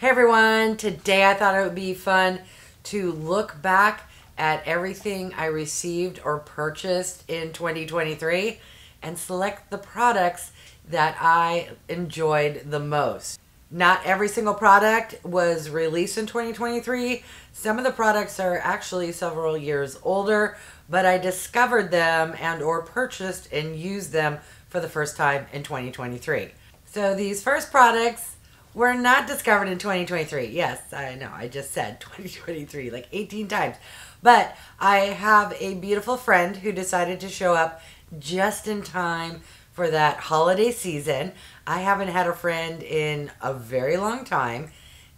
Hey everyone, today I thought it would be fun to look back at everything I received or purchased in 2023 and select the products that I enjoyed the most. Not every single product was released in 2023. Some of the products are actually several years older, but I discovered them and or purchased and used them for the first time in 2023. So these first products were not discovered in 2023. Yes, I know, I just said 2023 like 18 times. But I have a beautiful friend who decided to show up just in time for that holiday season. I haven't had a friend in a very long time.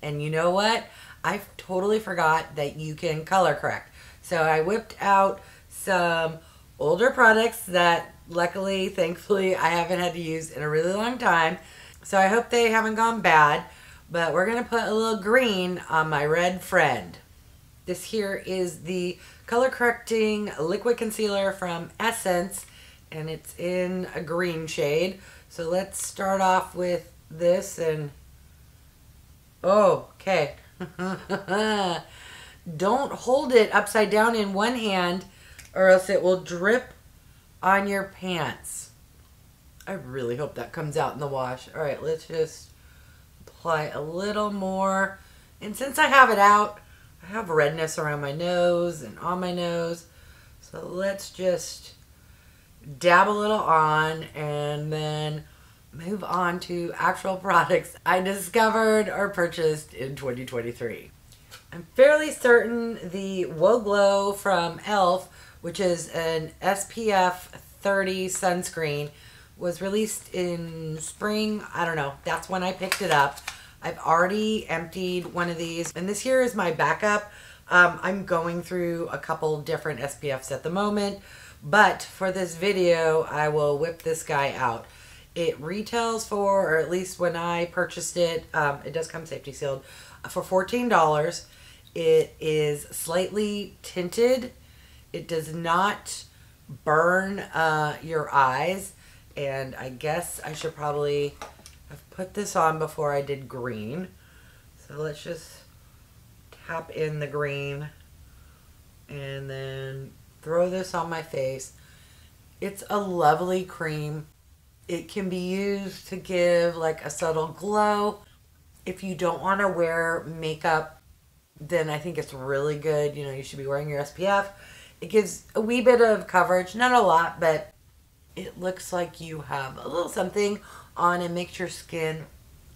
And you know what? I totally forgot that you can color correct. So I whipped out some older products that luckily, thankfully, I haven't had to use in a really long time. So I hope they haven't gone bad, but we're going to put a little green on my red friend. This here is the color correcting liquid concealer from Essence, and it's in a green shade. So let's start off with this and, oh, okay. Don't hold it upside down in one hand or else it will drip on your pants. I really hope that comes out in the wash. All right, let's just apply a little more. And since I have it out, I have redness around my nose and on my nose. So let's just dab a little on and then move on to actual products I discovered or purchased in 2023. I'm fairly certain the Whoa Glow from e.l.f., which is an SPF 30 sunscreen, was released in spring. I don't know. That's when I picked it up. I've already emptied one of these. And this here is my backup. I'm going through a couple different SPFs at the moment. But for this video, I will whip this guy out. It retails for, or at least when I purchased it, it does come safety sealed, for $14. It is slightly tinted. It does not burn your eyes. And I guess I should probably have put this on before I did green. So let's just tap in the green and then throw this on my face. It's a lovely cream. It can be used to give like a subtle glow. If you don't want to wear makeup, then I think it's really good. You know, you should be wearing your SPF. It gives a wee bit of coverage, not a lot, but it looks like you have a little something on and makes your skin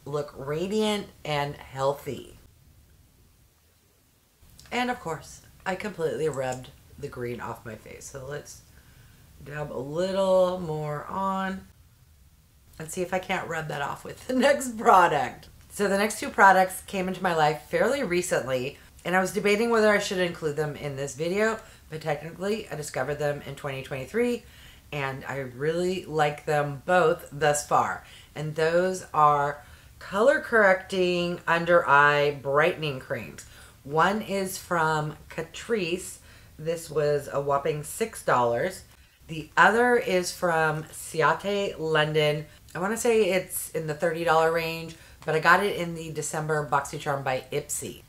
look radiant and healthy. And of course, I completely rubbed the green off my face. So let's dab a little more on and see if I can't rub that off with the next product. So the next two products came into my life fairly recently, and I was debating whether I should include them in this video, but technically I discovered them in 2023. And I really like them both thus far. And those are color correcting under eye brightening creams. One is from CATRICE. This was a whopping $6. The other is from CIATÉ London. I want to say it's in the $30 range, but I got it in the December BoxyCharm by Ipsy.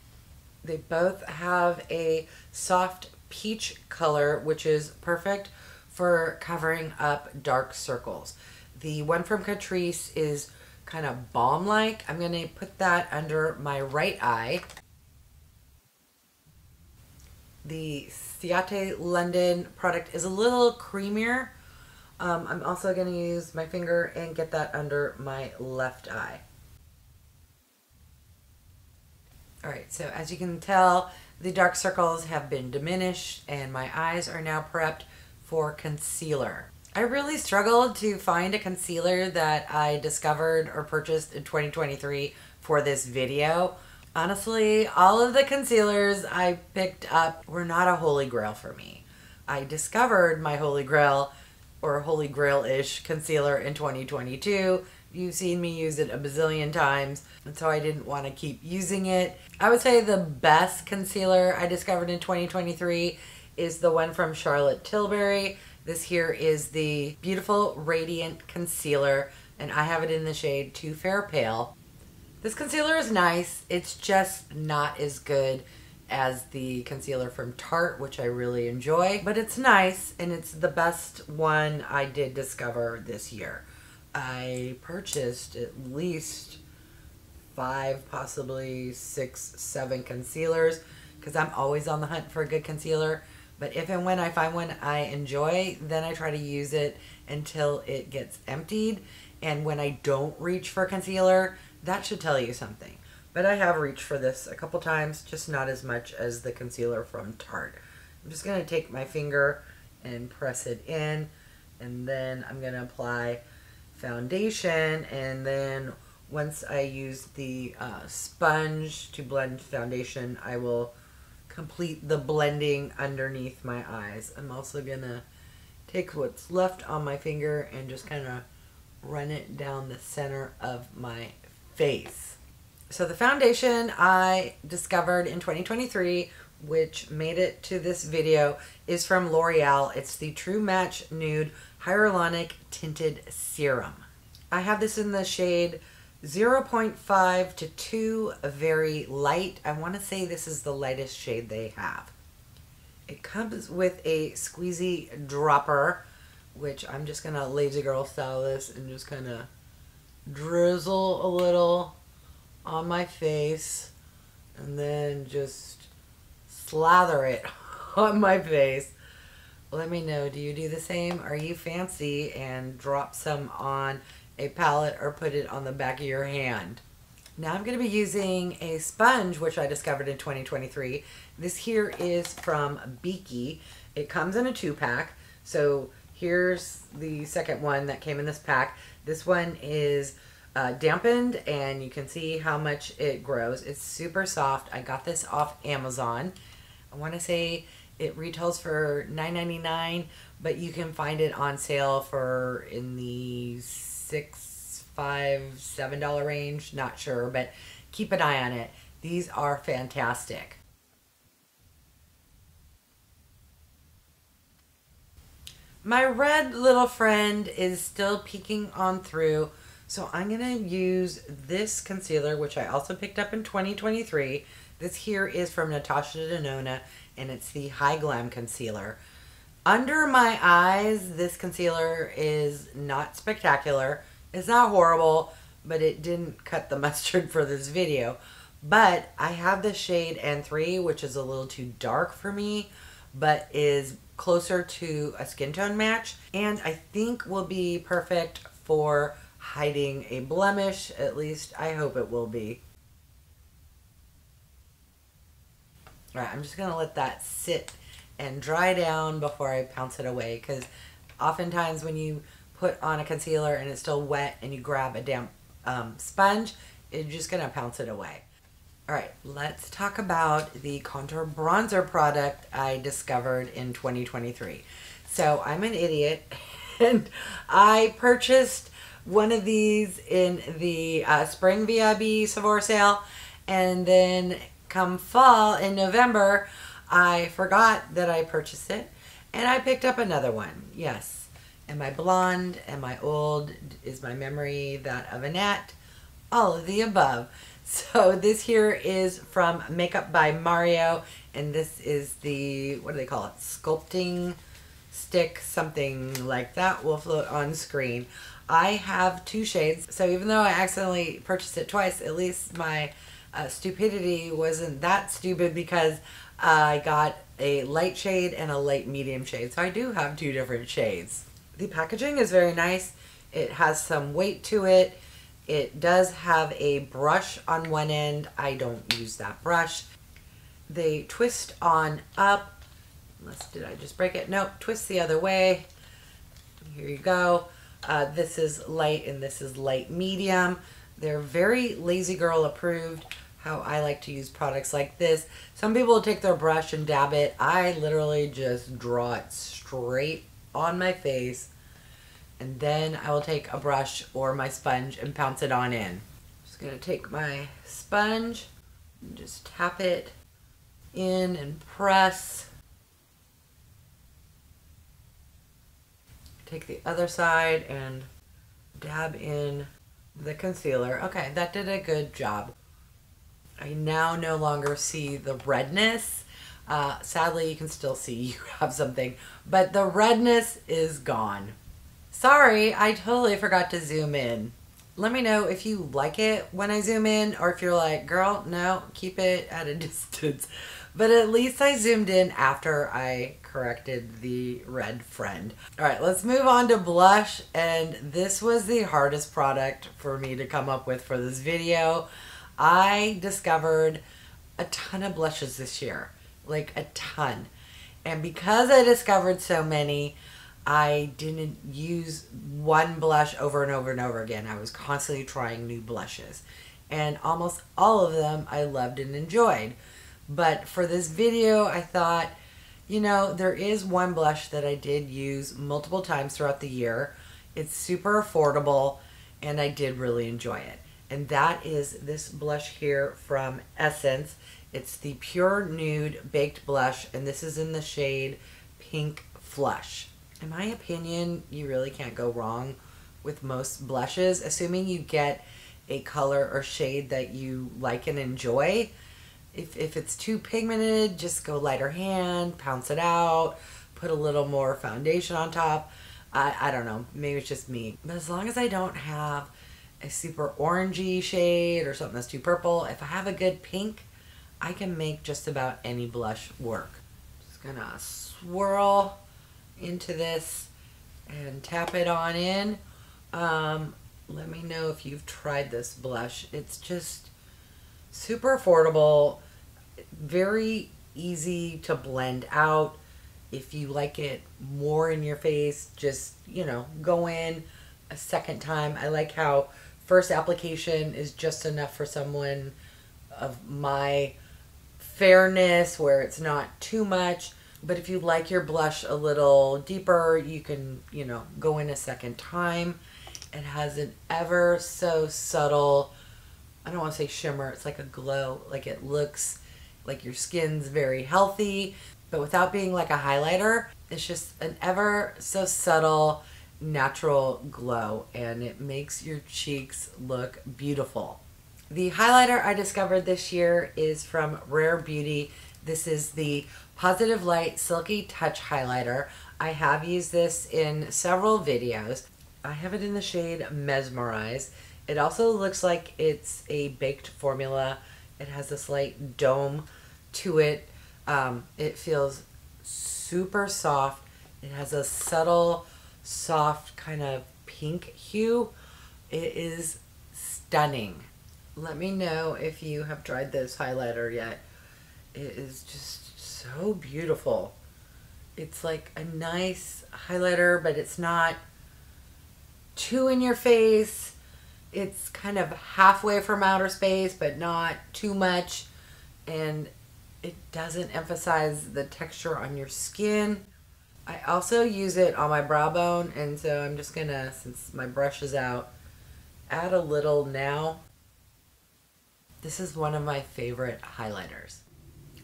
They both have a soft peach color, which is perfect for covering up dark circles. The one from CATRICE is kind of balm-like. I'm going to put that under my right eye. The CIATÉ London product is a little creamier. I'm also going to use my finger and get that under my left eye. Alright, so as you can tell, the dark circles have been diminished and my eyes are now prepped for concealer. I really struggled to find a concealer that I discovered or purchased in 2023 for this video. Honestly, all of the concealers I picked up were not a holy grail for me. I discovered my holy grail, or holy grail-ish concealer in 2022. You've seen me use it a bazillion times, and so I didn't want to keep using it. I would say the best concealer I discovered in 2023 is the one from Charlotte Tilbury. This here is the Beautiful Radiant Concealer, and I have it in the shade Too Fair Pale. This concealer is nice. It's just not as good as the concealer from Tarte, which I really enjoy. But it's nice, and it's the best one I did discover this year. I purchased at least 5, possibly 6, 7 concealers because I'm always on the hunt for a good concealer. But if and when I find one I enjoy, then I try to use it until it gets emptied. And when I don't reach for concealer, that should tell you something. But I have reached for this a couple times, just not as much as the concealer from Tarte. I'm just going to take my finger and press it in, and then I'm going to apply foundation, and then once I use the sponge to blend foundation, I will complete the blending underneath my eyes. I'm also going to take what's left on my finger and just kind of run it down the center of my face. So the foundation I discovered in 2023, which made it to this video, is from L'Oreal. It's the True Match Nude Hyaluronic Tinted Serum. I have this in the shade 0.5 to 2, very light. I want to say this is the lightest shade they have. It comes with a squeezy dropper, which I'm just going to lazy girl style this and just kind of drizzle a little on my face and then just slather it on my face. Let me know, do you do the same? Are you fancy and drop some on a palette or put it on the back of your hand? Now I'm going to be using a sponge which I discovered in 2023. This here is from BEAKEY. It comes in a 2-pack. So here's the second one that came in this pack. This one is dampened, and you can see how much it grows. It's super soft. I got this off Amazon. I want to say it retails for $9.99, but you can find it on sale for in the $6, $5, $7 range. Not sure, but keep an eye on it. These are fantastic. My red little friend is still peeking on through, so I'm going to use this concealer, which I also picked up in 2023. This here is from NATASHA DENONA, and it's the Hy-Glam concealer. Under my eyes, this concealer is not spectacular. It's not horrible, but it didn't cut the mustard for this video. But I have the shade N3, which is a little too dark for me, but is closer to a skin tone match, and I think will be perfect for hiding a blemish. At least I hope it will be. Alright, I'm just going to let that sit and dry down before I pounce it away, because oftentimes when you put on a concealer and it's still wet and you grab a damp sponge, you're just going to pounce it away. Alright, let's talk about the contour bronzer product I discovered in 2023. So I'm an idiot, and I purchased one of these in the spring VIB Sephora sale, and then come fall in November, I forgot that I purchased it, and I picked up another one. Yes. Am I blonde? Am I old? Is my memory that of a gnat? All of the above. So this here is from Makeup by Mario, and this is the, what do they call it? Sculpting stick, something like that will float on screen. I have 2 shades, so even though I accidentally purchased it twice, at least my stupidity wasn't that stupid, because I got a light shade and a light medium shade. So I do have 2 different shades. The packaging is very nice. It has some weight to it. It does have a brush on one end. I don't use that brush. They twist on up. Unless, did I just break it? Nope, twist the other way. Here you go. This is light and this is light medium. They're very lazy girl approved, how I like to use products like this. Some people will take their brush and dab it. I literally just draw it straight on my face, and then I will take a brush or my sponge and pounce it on in. Just gonna take my sponge and just tap it in and press. Take the other side and dab in the concealer. Okay, that did a good job. I now no longer see the redness. Sadly, you can still see you have something, but the redness is gone. Sorry, I totally forgot to zoom in. Let me know if you like it when I zoom in, or if you're like, girl, no, keep it at a distance. But at least I zoomed in after I corrected the red friend. All right, let's move on to blush. And this was the hardest product for me to come up with for this video. I discovered a ton of blushes this year, like a ton. And because I discovered so many, I didn't use one blush over and over and over again. I was constantly trying new blushes. And almost all of them I loved and enjoyed. But for this video, I thought, you know, there is one blush that I did use multiple times throughout the year. It's super affordable, and I did really enjoy it. And that is this blush here from Essence. It's the Pure Nude Baked Blush, and this is in the shade Pink Flush. In my opinion, you really can't go wrong with most blushes, assuming you get a color or shade that you like and enjoy. If it's too pigmented, just go lighter hand, pounce it out, put a little more foundation on top. I don't know, maybe it's just me. But as long as I don't have a super orangey shade or something that's too purple, if I have a good pink, I can make just about any blush work. Just gonna swirl into this and tap it on in. Let me know if you've tried this blush. It's just super affordable, very easy to blend out. If you like it more in your face, just, you know, go in a second time. I like how first application is just enough for someone of my fairness, where it's not too much. But if you like your blush a little deeper, you can, you know, go in a second time. It has an ever so subtle, I don't want to say shimmer, it's like a glow. Like, it looks like your skin's very healthy, but without being like a highlighter. It's just an ever so subtle, natural glow, and it makes your cheeks look beautiful. The highlighter I discovered this year is from Rare Beauty. This is the Positive Light Silky Touch Highlighter. I have used this in several videos. I have it in the shade Mesmerize. It also looks like it's a baked formula. It has a slight dome to it. It feels super soft. It has a subtle, soft kind of pink hue. It is stunning. Let me know if you have tried this highlighter yet. It is just so beautiful. It's like a nice highlighter, but it's not too in your face. It's kind of halfway from outer space, but not too much. And it doesn't emphasize the texture on your skin. I also use it on my brow bone, and so I'm just gonna, since my brush is out, add a little now. This is one of my favorite highlighters.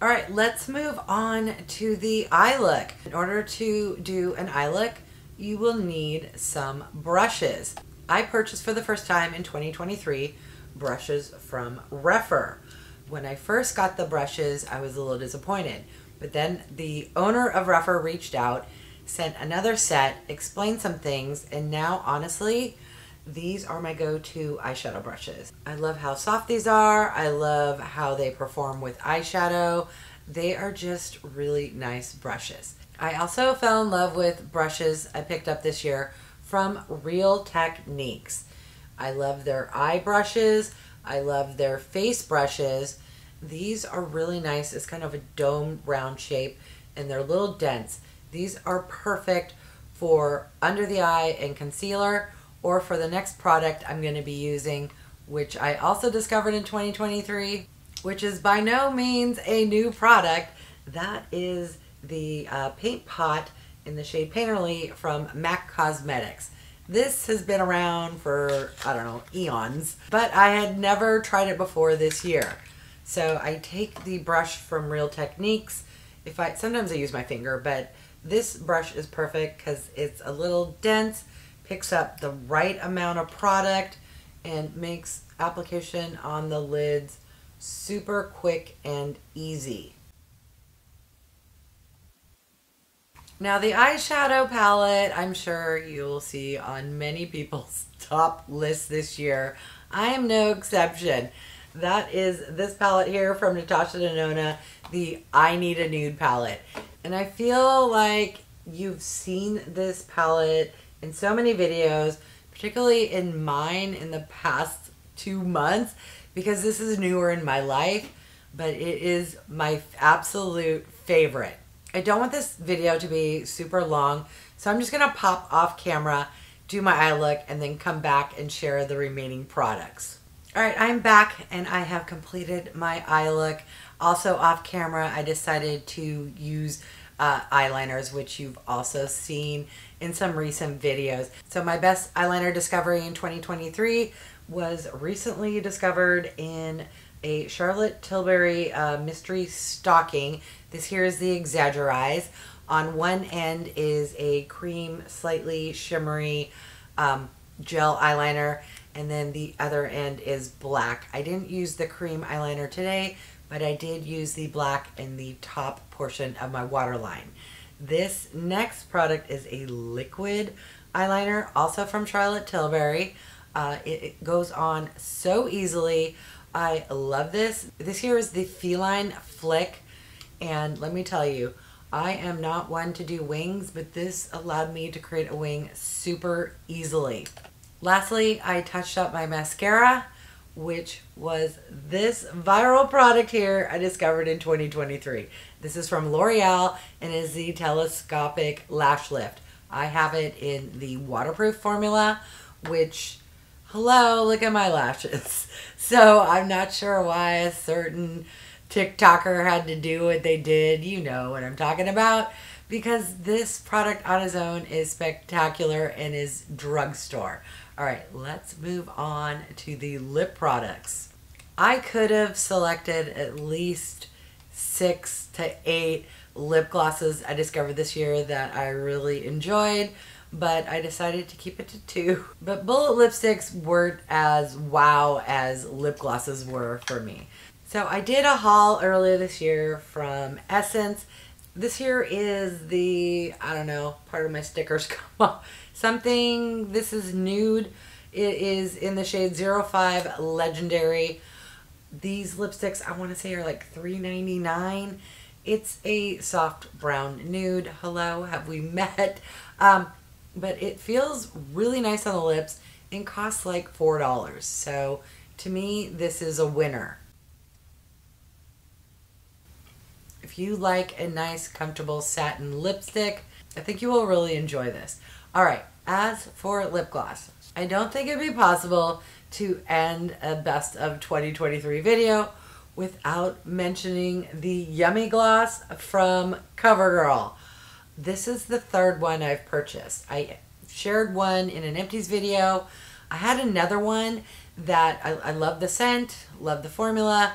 All right, let's move on to the eye look. In order to do an eye look, you will need some brushes. I purchased for the first time in 2023 brushes from REPHR. When I first got the brushes, I was a little disappointed. But then the owner of REPHR reached out, sent another set, explained some things, and now, honestly, these are my go-to eyeshadow brushes. I love how soft these are. I love how they perform with eyeshadow. They are just really nice brushes. I also fell in love with brushes I picked up this year from Real Techniques. I love their eye brushes. I love their face brushes. These are really nice. It's kind of a dome round shape, and they're a little dense. These are perfect for under the eye and concealer, or for the next product I'm going to be using, which I also discovered in 2023, which is by no means a new product. That is the paint pot in the shade Painterly from MAC Cosmetics. This has been around for, I don't know, eons, but I had never tried it before this year. So I take the brush from Real Techniques. Sometimes I use my finger, but this brush is perfect because it's a little dense, picks up the right amount of product, and makes application on the lids super quick and easy. Now the eyeshadow palette, I'm sure you'll see on many people's top lists this year. I am no exception. That is this palette here from NATASHA DENONA, the I Need a Nude palette. And I feel like you've seen this palette in so many videos, particularly in mine in the past 2 months, because this is newer in my life, but it is my absolute favorite. I don't want this video to be super long, so I'm just going to pop off camera, do my eye look, and then come back and share the remaining products. Alright, I'm back and I have completed my eye look. Also off camera, I decided to use eyeliners, which you've also seen in some recent videos. So my best eyeliner discovery in 2023 was recently discovered in a Charlotte Tilbury mystery stocking. This here is the Exagger-eyes. On one end is a cream, slightly shimmery gel eyeliner, and then the other end is black. I didn't use the cream eyeliner today, but I did use the black in the top portion of my waterline. This next product is a liquid eyeliner, also from Charlotte Tilbury. It goes on so easily. I love this. This here is the Feline Flick, and let me tell you, I am not one to do wings, but this allowed me to create a wing super easily. Lastly, I touched up my mascara, which was this viral product here I discovered in 2023. This is from L'Oreal and is the Telescopic Lash Lift. I have it in the waterproof formula, which, hello, look at my lashes. So I'm not sure why a certain TikToker had to do what they did. You know what I'm talking about. Because this product on its own is spectacular and is drugstore. Alright, let's move on to the lip products. I could have selected at least 6 to 8 lip glosses I discovered this year that I really enjoyed, but I decided to keep it to 2. But bullet lipsticks weren't as wow as lip glosses were for me. So I did a haul earlier this year from Essence. This here is the, I don't know, part of my stickers come off. Something, this is Nude. It is in the shade 05 Legendary. These lipsticks, I want to say, are like $3.99. It's a soft brown nude. Hello, have we met? But it feels really nice on the lips and costs like $4. So to me, this is a winner. If you like a nice, comfortable satin lipstick, I think you will really enjoy this. Alright, as for lip gloss, I don't think it'd be possible to end a best of 2023 video without mentioning the Yummy Gloss from CoverGirl. This is the 3rd one I've purchased. I shared one in an empties video. I had another one that I love the scent, love the formula.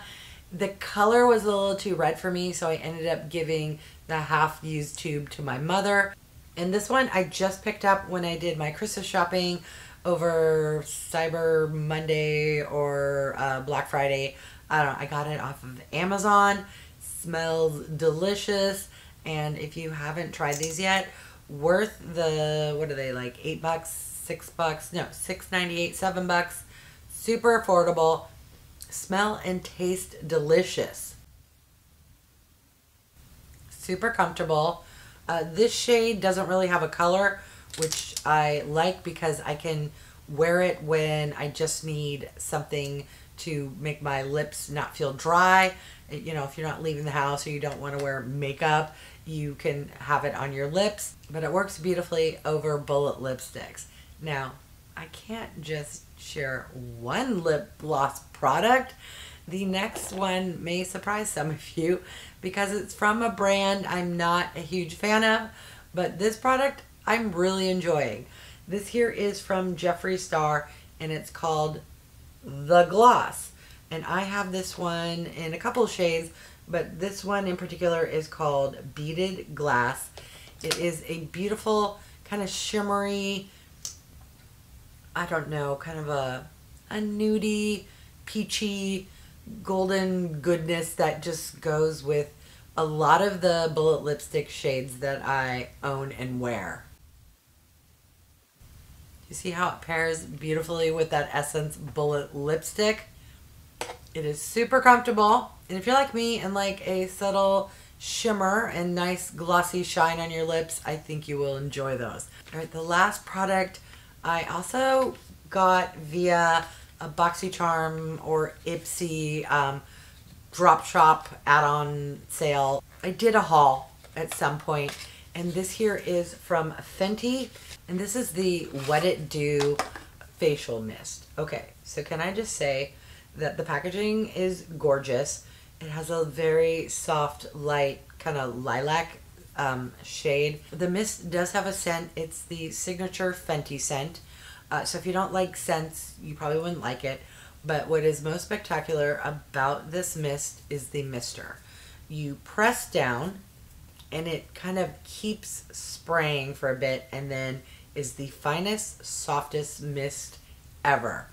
The color was a little too red for me, so I ended up giving the half-used tube to my mother. And this one I just picked up when I did my Christmas shopping over Cyber Monday or Black Friday. I don't know, I got it off of Amazon. Smells delicious. And if you haven't tried these yet, worth the, what are they, like $8, $6? No, $6.98, $7. Super affordable. Smell and taste delicious. Super comfortable. This shade doesn't really have a color, which I like because I can wear it when I just need something to make my lips not feel dry. You know, if you're not leaving the house or you don't want to wear makeup, you can have it on your lips. But it works beautifully over bullet lipsticks. Now, I can't just share one lip gloss product. The next one may surprise some of you because it's from a brand I'm not a huge fan of, but this product I'm really enjoying. This here is from Jeffree Star and it's called The Gloss. And I have this one in a couple shades, but this one in particular is called Beaded Glass. It is a beautiful kind of shimmery, I don't know, kind of a a nudie, peachy, golden goodness that just goes with a lot of the bullet lipstick shades that I own and wear. You see how it pairs beautifully with that Essence bullet lipstick? It is super comfortable, and if you're like me and like a subtle shimmer and nice glossy shine on your lips, I think you will enjoy those. All right, the last product I also got via a BoxyCharm or Ipsy drop shop add-on sale. I did a haul at some point, and this here is from Fenty, and this is the Wet It Do facial mist. Okay, so can I just say that the packaging is gorgeous. It has a very soft, light, kind of lilac shade. The mist does have a scent. It's the signature Fenty scent. So if you don't like scents, you probably wouldn't like it. But what is most spectacular about this mist is the mister. You press down and it kind of keeps spraying for a bit and then is the finest, softest mist ever.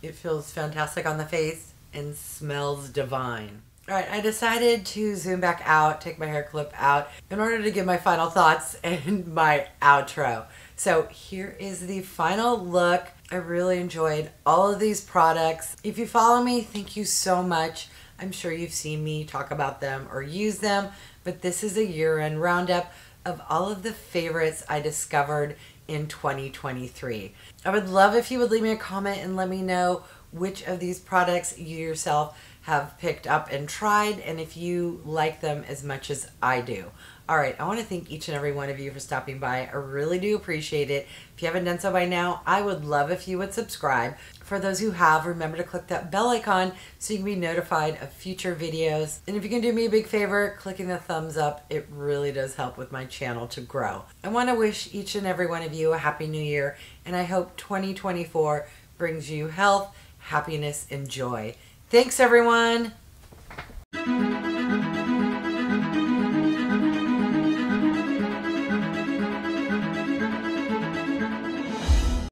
It feels fantastic on the face and smells divine. All right, I decided to zoom back out, take my hair clip out in order to give my final thoughts and my outro. So here is the final look. I really enjoyed all of these products. If you follow me, thank you so much. I'm sure you've seen me talk about them or use them, but this is a year-end roundup of all of the favorites I discovered in 2023. I would love if you would leave me a comment and let me know which of these products you yourself have picked up and tried, and if you like them as much as I do. All right, I want to thank each and every one of you for stopping by. I really do appreciate it. If you haven't done so by now, I would love if you would subscribe. For those who have, remember to click that bell icon so you can be notified of future videos. And if you can do me a big favor, clicking the thumbs up, it really does help with my channel to grow. I want to wish each and every one of you a happy new year, and I hope 2024 brings you health, happiness, and joy. Thanks, everyone.